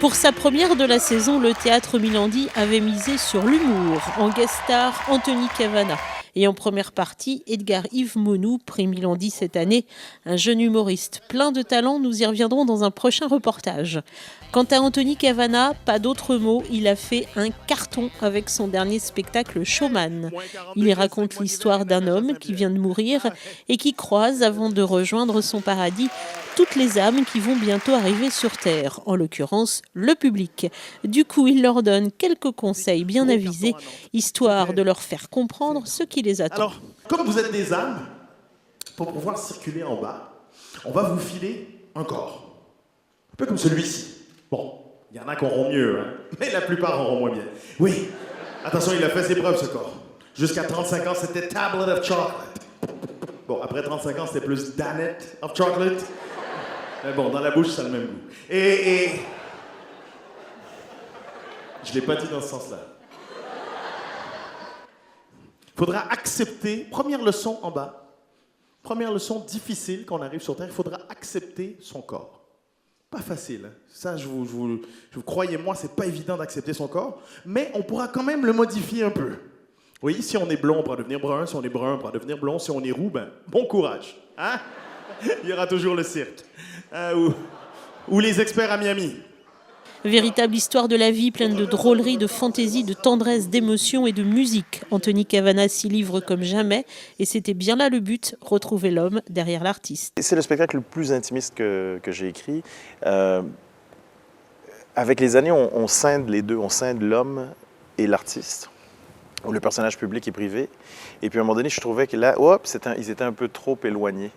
Pour sa première de la saison, le Théâtre Milandi avait misé sur l'humour. En guest star, Anthony Cavana. Et en première partie, Edgar-Yves Monou, prix Milandi cette année, un jeune humoriste plein de talent. Nous y reviendrons dans un prochain reportage. Quant à Anthony Cavana, pas d'autre mot, il a fait un carton avec son dernier spectacle Showman. Il y raconte l'histoire d'un homme qui vient de mourir et qui croise, avant de rejoindre son paradis, toutes les âmes qui vont bientôt arriver sur Terre, en l'occurrence le public. Du coup, il leur donne quelques conseils bien avisés, histoire de leur faire comprendre ce qui les attend. Alors, comme vous êtes des âmes, pour pouvoir circuler en bas, on va vous filer un corps. Un peu comme celui-ci. Bon, il y en a qui auront mieux, hein, mais la plupart auront moins bien. Oui, attention, il a fait ses preuves, ce corps. Jusqu'à 35 ans, c'était Tablet of Chocolate. Bon, après 35 ans, c'était plus Danette of Chocolate. Mais bon, dans la bouche, ça a le même goût. Et... Je l'ai pas dit dans ce sens-là. Il faudra accepter, première leçon en bas, première leçon difficile quand on arrive sur Terre, il faudra accepter son corps. Pas facile, hein. Ça, je vous croyez-moi, c'est pas évident d'accepter son corps, mais on pourra quand même le modifier un peu. Oui, si on est blond, on pourra devenir brun, si on est brun, on pourra devenir blond, si on est roux, ben, bon courage. Hein? Il y aura toujours le cirque. Ou les experts à Miami. Véritable histoire de la vie, pleine de drôleries, de fantaisie, de tendresse, d'émotion et de musique. Anthony Cavana s'y livre comme jamais, et c'était bien là le but, retrouver l'homme derrière l'artiste. C'est le spectacle le plus intimiste que j'ai écrit. Avec les années, on scinde les deux, on scinde l'homme et l'artiste, ou le personnage public et privé. Et puis à un moment donné, je trouvais que là, ils étaient un peu trop éloignés.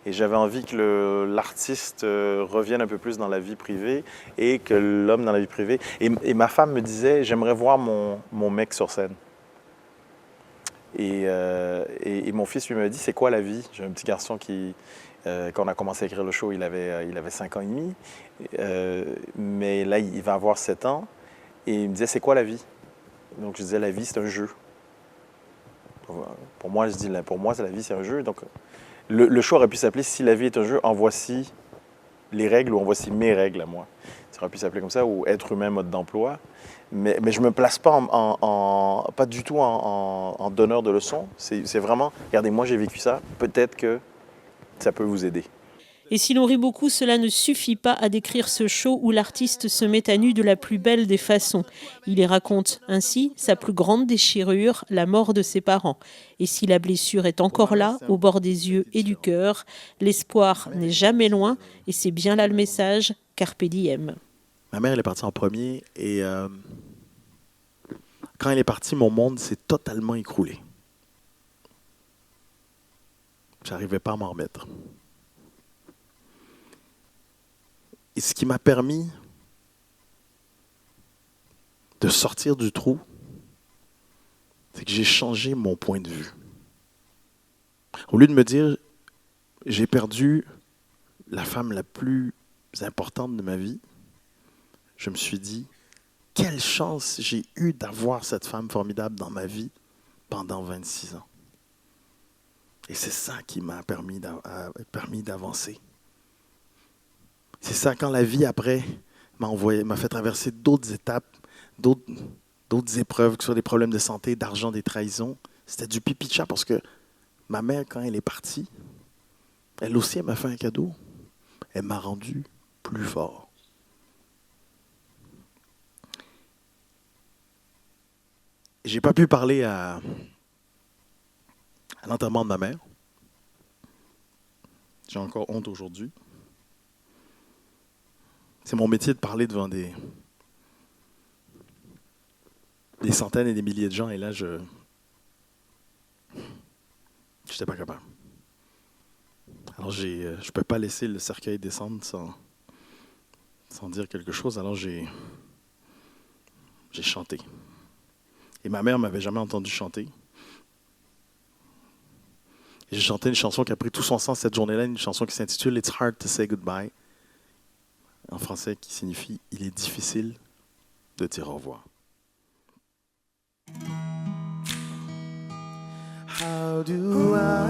Et j'avais envie que l'artiste revienne un peu plus dans la vie privée et que l'homme dans la vie privée. Et ma femme me disait, j'aimerais voir mon mec sur scène. Et mon fils lui m'a dit, c'est quoi la vie? J'ai un petit garçon qui, quand on a commencé à écrire le show, il avait 5 ans et demi. Mais là, il va avoir 7 ans. Et il me disait, c'est quoi la vie? Donc je disais, la vie, c'est un jeu. Pour moi, la vie, c'est un jeu. Donc, le show aurait pu s'appeler « Si la vie est un jeu, en voici les règles » ou « En voici mes règles à moi ». Ça aurait pu s'appeler comme ça, ou « Être humain, mode d'emploi ». Mais je ne me place pas pas du tout en donneur de leçons. C'est vraiment « Regardez, moi j'ai vécu ça, peut-être que ça peut vous aider ». Et si l'on rit beaucoup, cela ne suffit pas à décrire ce show où l'artiste se met à nu de la plus belle des façons. Il y raconte ainsi sa plus grande déchirure, la mort de ses parents. Et si la blessure est encore là, au bord des yeux et du cœur, l'espoir n'est jamais loin, et c'est bien là le message, carpe diem. Ma mère, elle est partie en premier, et quand elle est partie, mon monde s'est totalement écroulé. J'arrivais pas à m'en remettre. Et ce qui m'a permis de sortir du trou, c'est que j'ai changé mon point de vue. Au lieu de me dire, j'ai perdu la femme la plus importante de ma vie, je me suis dit, quelle chance j'ai eu d'avoir cette femme formidable dans ma vie pendant 26 ans. Et c'est ça qui m'a permis d'avancer. C'est ça, quand la vie, après, m'a fait traverser d'autres étapes, d'autres épreuves, que ce soit des problèmes de santé, d'argent, des trahisons. C'était du pipi de chat parce que ma mère, quand elle est partie, elle aussi, elle m'a fait un cadeau. Elle m'a rendu plus fort. J'ai pas pu parler à l'enterrement de ma mère. J'ai encore honte aujourd'hui. C'est mon métier de parler devant des centaines et des milliers de gens, et là, je n'étais pas capable. Alors, je ne peux pas laisser le cercueil descendre sans dire quelque chose, alors j'ai chanté. Et ma mère ne m'avait jamais entendu chanter. Et j'ai chanté une chanson qui a pris tout son sens cette journée-là, une chanson qui s'intitule « It's hard to say goodbye », en français qui signifie « Il est difficile de dire au revoir ». How do I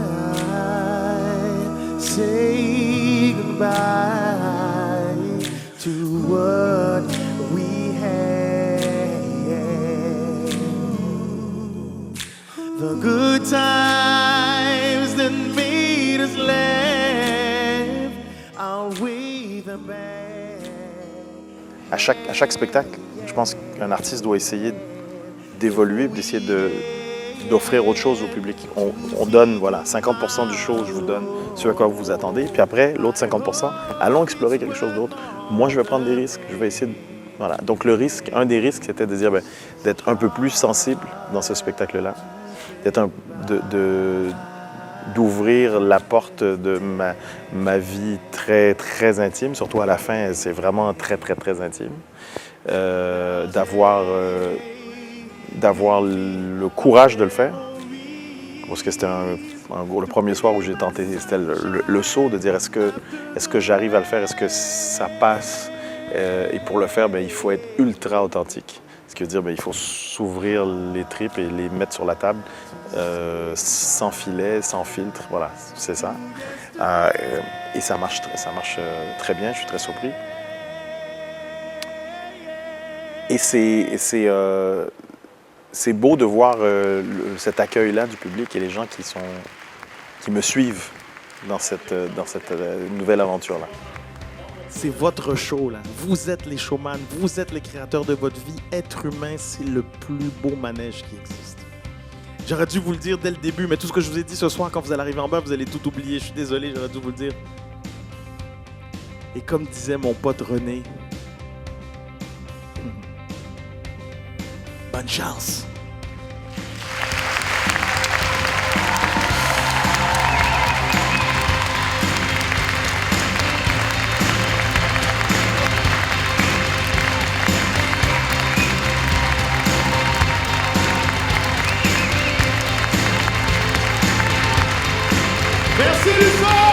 say goodbye to what à chaque spectacle, je pense qu'un artiste doit essayer d'évoluer, d'essayer d'offrir autre chose au public. On donne, voilà, 50% du show, je vous donne ce à quoi vous vous attendez. Puis après, l'autre 50%, allons explorer quelque chose d'autre. Moi, je vais prendre des risques. Je vais essayer de... Voilà. Donc, un des risques, c'était de dire, d'être un peu plus sensible dans ce spectacle-là. D'ouvrir la porte de ma vie très, très intime. Surtout à la fin, c'est vraiment très, très, très intime. D'avoir le courage de le faire. Parce que c'était le premier soir où j'ai tenté, c'était le saut de dire est-ce que j'arrive à le faire, est-ce que ça passe? Et pour le faire, il faut être ultra authentique. Ce qui veut dire il faut s'ouvrir les tripes et les mettre sur la table sans filet, sans filtre. Voilà, c'est ça. Et ça marche très bien, je suis très surpris. Et c'est beau de voir cet accueil-là du public et les gens qui me suivent dans cette nouvelle aventure-là. C'est votre show, là. Vous êtes les showman, vous êtes les créateurs de votre vie. Être humain, c'est le plus beau manège qui existe. J'aurais dû vous le dire dès le début, mais tout ce que je vous ai dit ce soir, quand vous allez arriver en bas, vous allez tout oublier. Je suis désolé, j'aurais dû vous le dire. Et comme disait mon pote René, bonne chance. Merci Lucien!